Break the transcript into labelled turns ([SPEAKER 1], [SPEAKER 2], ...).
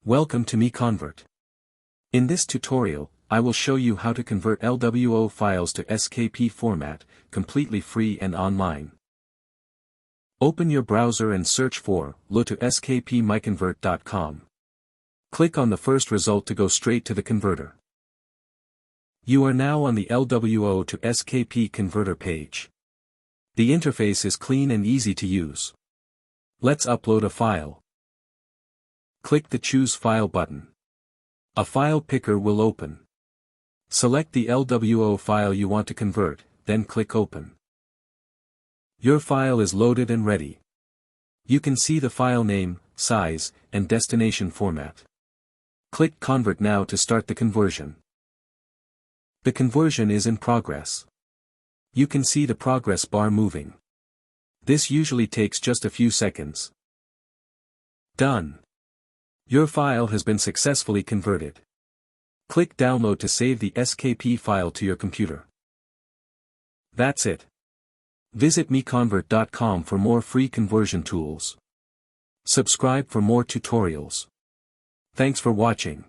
[SPEAKER 1] Welcome to MiConvert. In this tutorial, I will show you how to convert LWO files to SKP format, completely free and online. Open your browser and search for LWO to SKP MiConvert.com. Click on the first result to go straight to the converter. You are now on the LWO to SKP converter page. The interface is clean and easy to use. Let's upload a file. Click the Choose File button. A file picker will open. Select the LWO file you want to convert, then click Open. Your file is loaded and ready. You can see the file name, size, and destination format. Click Convert now to start the conversion. The conversion is in progress. You can see the progress bar moving. This usually takes just a few seconds. Done. Your file has been successfully converted. Click Download to save the SKP file to your computer. That's it. Visit MiConvert.com for more free conversion tools. Subscribe for more tutorials. Thanks for watching.